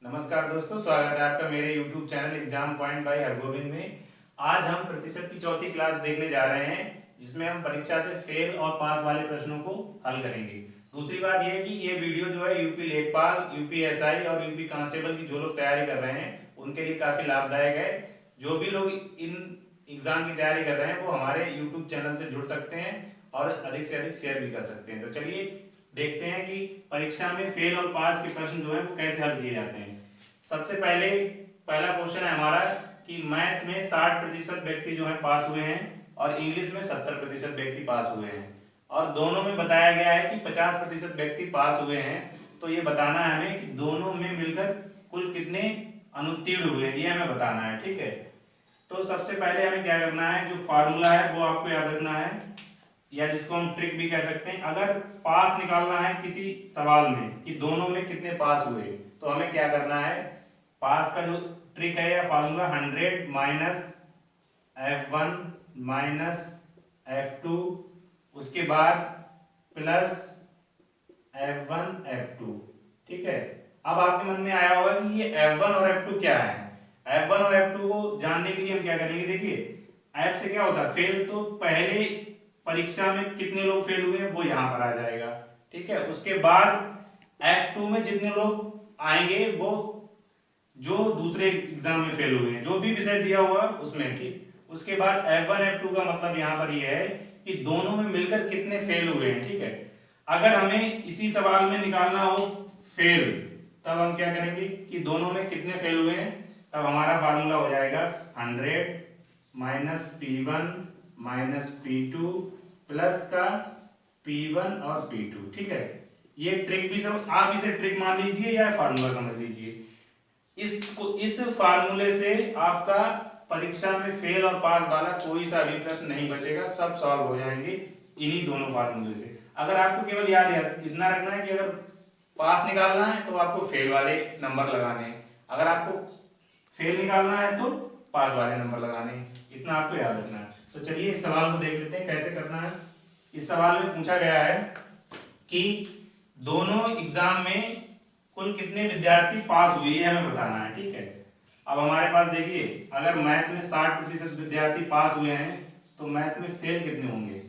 नमस्कार दोस्तों, स्वागत है आपका मेरे YouTube channel exam point by Hargovind में। आज हम प्रतिशत की चौथी क्लास देखने जा रहे हैं, जिसमें हम परीक्षा से फेल और पास वाले प्रश्नों को हल करेंगे। दूसरी बात यह है कि ये वीडियो जो है यूपी लेखपाल, यूपी एसआई और यूपी कांस्टेबल की जो लोग तैयारी कर रहे हैं उनके लिए काफी लाभदायक है। जो भी लोग इन एग्जाम की तैयारी कर रहे हैं वो हमारे यूट्यूब चैनल से जुड़ सकते हैं और अधिक से अधिक शेयर भी कर सकते हैं। तो चलिए देखते हैं कि परीक्षा में फेल और पास के प्रश्न जो है वो कैसे हल किए जाते हैं। सबसे पहले पहला क्वेश्चन है हमारा कि मैथ में 60% व्यक्ति जो है पास हुए हैं और इंग्लिश में 70% व्यक्ति पास हुए हैं, और दोनों में बताया गया है कि 50% व्यक्ति पास हुए हैं। तो ये बताना है हमें कि दोनों में मिलकर कुल कितने अनुत्तीर्ण हुए हैं, ये हमें बताना है। ठीक है, तो सबसे पहले हमें क्या करना है, जो फार्मूला है वो आपको याद रखना है, या जिसको हम ट्रिक भी कह सकते हैं। अगर पास निकालना है किसी सवाल में कि दोनों में कितने पास हुए, तो हमें क्या करना है, पास का जो ट्रिक है या formula 100 minus F1 minus F2, उसके बाद प्लस F1 F2। ठीक है, अब आपके मन में आया होगा कि ये F1 और F2 क्या है। F1 और F2 को जानने के लिए हम क्या करेंगे, देखिए F से क्या होता है फेल, तो पहले परीक्षा में कितने लोग फेल हुए हैं वो यहां पर आ जाएगा। ठीक है, उसके बाद F2 में जितने लोग आएंगे वो जो दूसरे एग्जाम में फेल हुए हैं, जो भी विषय दिया हुआ उसमें। ठीक, उसके बाद F1 F2 का मतलब यहाँ पर ये है कि दोनों में मिलकर कितने फेल हुए हैं। ठीक है, अगर हमें इसी सवाल में निकालना हो फेल, तब हम क्या करेंगे कि दोनों में कितने फेल हुए हैं, तब हमारा फार्मूला हो जाएगा 100 minus P1 minus P2 plus का P1 और P2। ठीक है, ये ट्रिक भी सब आप इसे ट्रिक मान लीजिए या फार्मूला समझ लीजिए। इस फार्मूले से आपका परीक्षा में फेल और पास वाला कोई सा भी प्रश्न नहीं बचेगा, सब सॉल्व हो जाएंगे इन्हीं दोनों फार्मूले से। अगर आपको केवल याद इतना रखना है कि अगर पास निकालना है तो आपको फेल वाले नंबर लगाने हैं, अगर आपको फेल निकालना है तो पास वाले नंबर लगाने हैं, इतना आपको याद रखना है। तो चलिए इस सवाल को देख लेते हैं कैसे करना है। इस सवाल में पूछा गया है कि दोनों एग्जाम में कुल कितने विद्यार्थी पास हुए ये हमें बताना है। ठीक है, अब हमारे पास देखिए अगर मैथ में 60% विद्यार्थी पास हुए हैं तो मैथ में फेल कितने होंगे,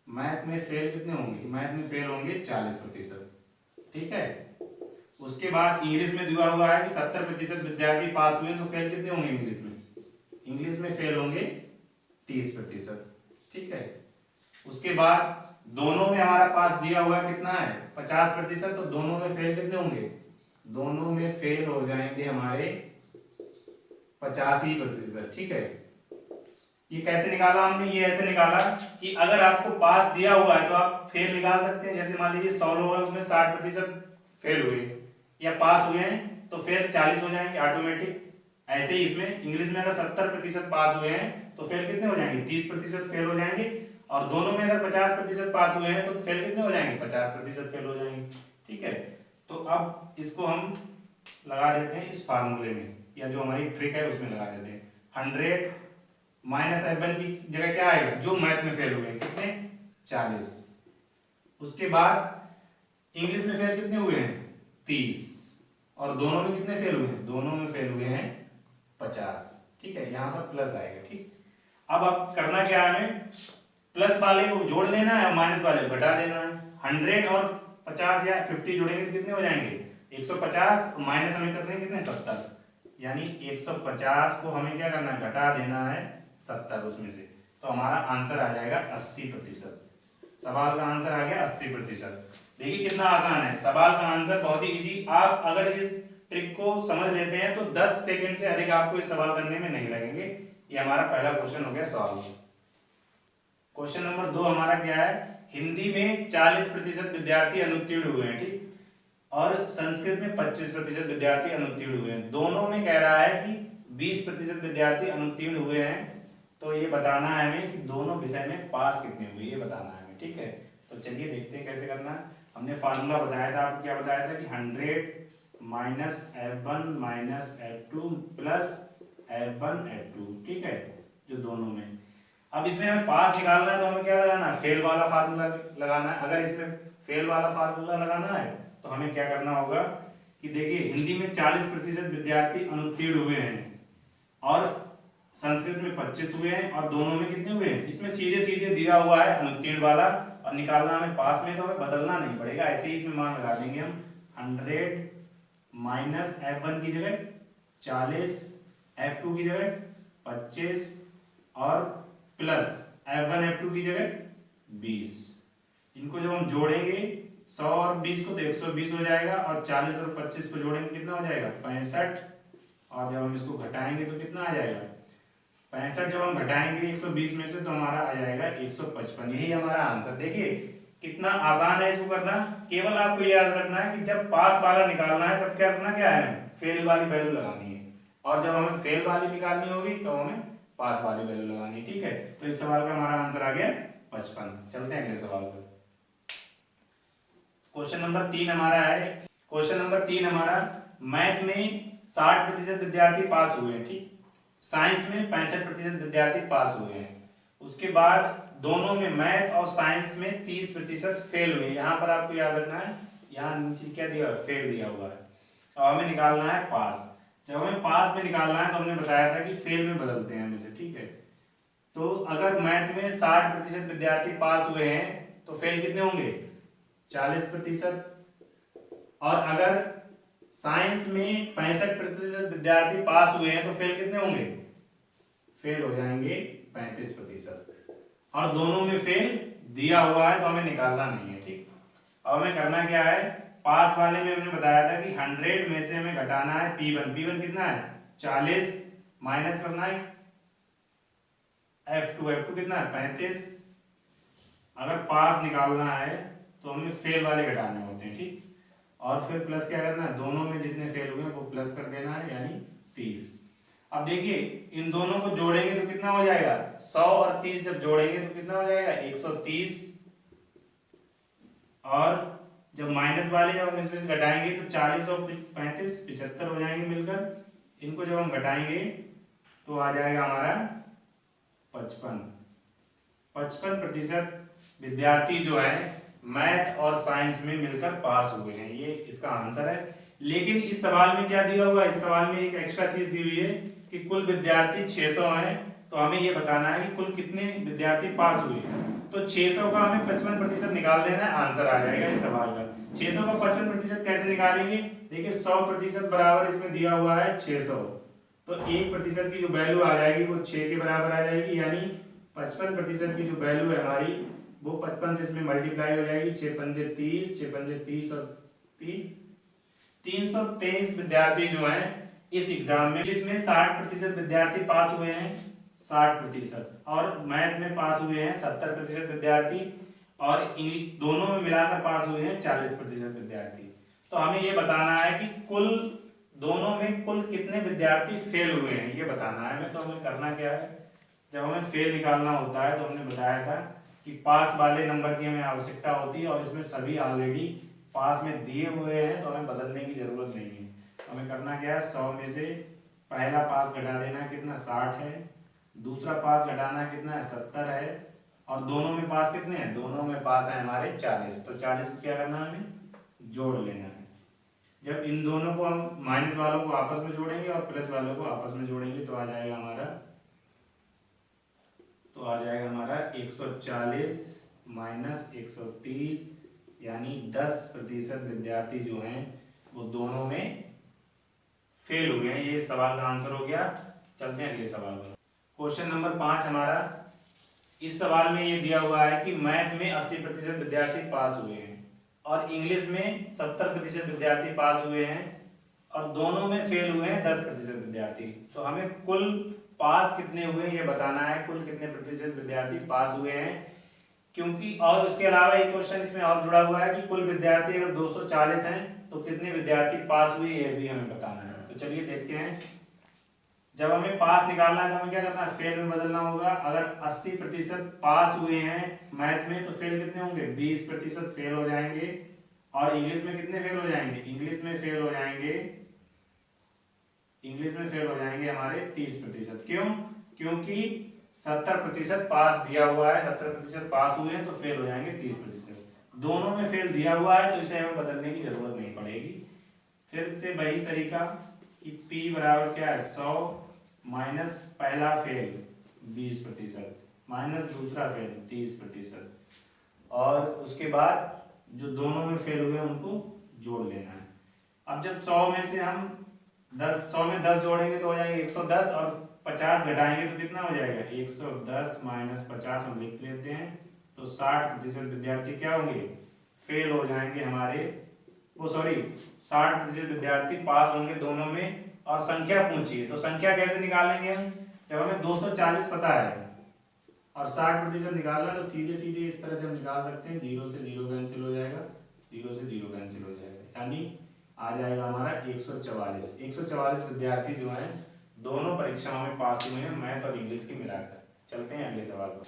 मैथ में फेल कितने होंगे, मैथ में फेल होंगे 40%। ठीक है, उसके बाद इंग्लिश में दिया हुआ है कि 70% विद्यार्थी पास हुए, तो फेल कितने होंगे इंग्लिश में, इंग्लिश में फेल होंगे 30%। ठीक है, उसके बाद दोनों में हमारा पास दिया हुआ कितना है 50%, तो दोनों में फेल कितने होंगे, दोनों में फेल हो जाएंगे हमारे 85%। ठीक है, ये कैसे निकाला हमने, ये ऐसे निकाला कि अगर आपको पास दिया हुआ है तो आप फेल निकाल सकते हैं। जैसे मान लीजिए 100 लोग हैं उसमें 60% फेल हुए या पास हुए हैं तो फेल 40 हो जाएंगे ऑटोमेटिक। ऐसे ही इसमें इंग्लिश में अगर 70% पास हुए हैं तो फेल कितने हो जाएंगे, 30% फेल हो जाएंगे, और दोनों में अगर 50% पास हुए हैं तो फेल कितने हो जाएंगे, 50% फेल हो जाएंगे। ठीक है, तो अब इसको हम लगा देते हैं इस फार्मूले में, या जो हमारी ट्रिक है उसमें लगा देते हैं। 100 माइनस F1 की जगह क्या आएगा, जो मैथ में फेल हुए हैं कितने 40, उसके बाद इंग्लिश में फेल कितने हुए हैं 30, और दोनों में कितने फेल हुए हैं, दोनों में फेल हुए हैं 50। ठीक है, यहां पर प्लस आएगा। ठीक, अब करना क्या है, हमें प्लस वाले को जोड़ लेना है और माइनस वाले को घटा देना है। 100 और 50 या 50 जोड़ेंगे तो कितने हो जाएंगे 150, माइनस हमें करते हैं कितने 70, यानी 150 को हमें क्या करना है, घटा देना है 70 उसमें से, तो हमारा आंसर आ जाएगा 80%। सवाल का आंसर आ गया 80%। देखिए कितना आसान है, सवाल का आंसर बहुत ही इजी। आप अगर इस ट्रिक को समझ लेते हैं तो 10 सेकंड से अधिक आपको इस सवाल करने में नहीं लगेंगे। ये हमारा पहला क्वेश्चन हो गया सॉल्व। क्वेश्चन नंबर 2 हमारा क्या है, हिंदी में 40% विद्यार्थी अनुत्तीर्ण हुए हैं। ठीक, और संस्कृत में 25% विद्यार्थी अनुत्तीर्ण हुए हैं। दोनों में कह रहा है कि 20% विद्यार्थी अनुत्तीर्ण हुए हैं, तो ये बताना है हमें कि दोनों विषय में पास कितने हुए, ये बताना है हमें। ठीक है, तो चलिए देखते हैं कैसे करना है। हमने फार्मूला बताया था, आपको क्या बताया था कि 100 minus F1 minus F2 plus F1 F2। ठीक है, जो दोनों में, अब इसमें हमें पास निकालना है तो हमें क्या लगाना है, फेल वाला फार्मूला लगाना है। अगर इसमें फेल वाला फार्मूला लगाना है तो हमें क्या करना होगा कि देखिए हिंदी में 40% विद्यार्थी अनुत्तीर्ण हुए हैं और संस्कृत में 25 हुए हैं, और दोनों में कितने हुए हैं? इसमें सीधे सीधे दिया हुआ है अनुत्तीर्ण वाला, और निकालना हमें पास में, तो हमें बदलना नहीं पड़ेगा, ऐसे ही इसमें मान लगा देंगे हम। 100 माइनस F1 की जगह 40, F2 की जगह 25 और प्लस F1 F2 की जगह 20। इनको जब हम जोड़ेंगे 100 और 20 को तो 120 हो जाएगा, और 40 और 25 को जोड़ेंगे कितना हो जाएगा? 65। और जब हम इसको घटाएंगे तो कितना आ जाएगा? 65 जब हम घटाएंगे 120 में से तो हमारा आ जाएगा 155। यही हमारा आंसर। देखिए कितना आसान है इसको करना। केवल आपको याद रखना है कि जब पास वाला निकालना है तब क्या करना, क्या है, फेल वाली वैल्यू लगानी है, और जब हमें फेल वाली निकालनी होगी तो हमें पास वाली वैल्यू लगानी है। ठीक है, तो इस सवाल का हमारा आंसर आ गया 55। चलते हैं अगले सवाल पर। क्वेश्चन नंबर 3 हमारा है, क्वेश्चन नंबर 3 हमारा, मैथ में 60% विद्यार्थी पास हुए हैं, ठीक, साइंस में 65% विद्यार्थी पास हुए हैं, उसके बाद दोनों में मैथ और साइंस में 30% फेल हुए। यहाँ पर आपको याद रखना है, यहाँ नीचे क्या दिया हुआ है? फेल दिया हुआ है। अब हमें निकालना है पास। जब हमें पास में निकालना है तो हमने बताया था कि फेल में बदलते हैं हम इसे। ठीक है, तो अगर मैथ में 60% विद्यार्थी पास हुए हैं तो फेल कितने होंगे? 40%। और अगर साइंस में 65% विद्यार्थी पास हुए हैं तो फेल कितने होंगे? फेल हो जाएंगे 35%। और दोनों में फेल दिया हुआ है तो हमें निकालना नहीं है। ठीक, अब हमें करना क्या है? पास वाले में हमने बताया था कि 100 में से हमें घटाना है P1। P1 कितना है? 40, माइनस करना है F2। F2 कितना है? 35। अगर पास निकालना है तो हमें फेल वाले घटाने होते हैं। ठीक, और फिर प्लस क्या करना है? दोनों में जितने फेल हुए वो प्लस कर देना है, यानी 30। अब देखिए इन दोनों को जोड़ेंगे तो कितना हो जाएगा? 100 और 30 जब जोड़ेंगे तो कितना हो जाएगा? 130। और जब माइनस वाले जब हम इसमें से घटाएंगे तो 40 और 35 75 हो जाएंगे मिलकर। इनको जब हम घटाएंगे तो आ जाएगा हमारा 55% विद्यार्थी जो है मैथ और साइंस में मिलकर पास हुए हैं। ये इसका आंसर है। लेकिन इस सवाल में क्या दिया हुआ है? इस सवाल में एक एक्स्ट्रा चीज दी हुई है कि कुल विद्यार्थी 600 हैं, तो हमें ये बताना है कि कुल कितने विद्यार्थी पास हुए हैं। तो 600 का हमें 55% निकाल देना है, आंसर आ जाएगा इस सवाल का। 600 का 55% कैसे निकालेंगे? देखिए 100% बराबर इसमें दिया हुआ है 600, तो 1% की जो वैल्यू आ जाएगी वो 6 के बराबर आ जाएगी, यानी 55% की जो वैल्यू है हमारी वो 55 से इसमें मल्टीप्लाई हो जाएगी। 6 पंजे 30, 6 पंजे 30 और 323 विद्यार्थी जो हैं इस एग्जाम में, इसमें 60% विद्यार्थी पास हुए हैं, 60%, और मैथ में पास हुए हैं 70% विद्यार्थी, और दोनों में मिलाकर पास हुए हैं 40% विद्यार्थी। तो हमें ये बताना है कि कुल दोनों में कुल कितने विद्यार्थी फेल हुए हैं, ये बताना है हमें। तो हमें करना क्या है? जब हमें फेल निकालना होता है तो हमने बताया था कि पास वाले नंबर की हमें आवश्यकता होती है, और इसमें सभी ऑलरेडी पास में दिए हुए हैं तो हमें बदलने की जरूरत नहीं है। हमें करना क्या है? 100 में से पहला पास घटा देना, कितना? 60 है। दूसरा पास घटाना कितना है? 70 है। और दोनों में पास कितने हैं? दोनों में पास है हमारे 40। तो 40 को क्या करना है? हमें जोड़ लेना है। जब इन दोनों को हम माइनस वालों को आपस में जोड़ेंगे और प्लस वालों को आपस में जोड़ेंगे तो आ जाएगा हमारा 140 माइनस 130, यानी 10% विद्यार्थी जो हैं वो दोनों में फेल हो गए हैं। ये सवाल का आंसर हो गया। चलते हैं अगले सवाल पर। क्वेश्चन नंबर 5 हमारा, इस सवाल में ये दिया हुआ है कि मैथ में 80% विद्यार्थी पास हुए हैं और इंग्लिश में 70% विद्यार्थी पास हुए हैं, और दोनों में फेल हुए हैं 10% विद्यार्थी। तो हमें कुल पास कितने हुए ये बताना है, कुल कितने प्रतिशत विद्यार्थी पास हुए हैं। क्योंकि और उसके अलावा एक क्वेश्चन इसमें और जुड़ा हुआ है कि कुल विद्यार्थी अगर 240 हैं तो कितने विद्यार्थी पास हुए, ये भी हमें बताना है। तो चलिए देखते हैं। जब हमें पास निकालना है तो हमें क्या करना है? फेल में बदलना होगा। अगर 80% पास हुए हैं मैथ में तो फेल कितने होंगे? 20% फेल हो जाएंगे। और इंग्लिश में कितने फेल हो जाएंगे? इंग्लिश में फेल हो जाएंगे हमारे 30%। क्यों? क्योंकि 70% पास दिया हुआ है, 70% पास हुए हैं तो फेल हो जाएंगे 30%। दोनों में फेल दिया हुआ है तो इसे हमें बदलने की जरूरत नहीं पड़ेगी। फिर से वही तरीका कि P बराबर क्या है 100 माइनस पहला फेल 20% माइनस दूसरा फेल 30% और उसके बाद जो दोनों में फेल हुए उनको जोड़ लेना है। अब जब 100 में से हम 100 में 10 जोड़ेंगे तो हो जाएंगे 110 और 50 घटाएंगे तो कितना हो जाएगा 110 माइनस 50 हम लिख लेते हैं तो 60% विद्यार्थी क्या होंगे फेल हो जाएंगे हमारे वो सॉरी 60% विद्यार्थी पास होंगे दोनों में। और संख्या पूछी है तो संख्या कैसे निकालेंगे हम जब हमें 240 पता है और 60% निकालना है तो सीधे सीधे इस तरह से हम निकाल सकते हैं 0 से 0 कैंसिल हो जाएगा 0 से 0 कैंसिल हो जाएगा यानी आ जाएगा हमारा 144 विद्यार्थी जो हैं दोनों परीक्षाओं में पास हुए हैं मैथ और इंग्लिश की मिलाकर। चलते हैं अगले सवाल पर।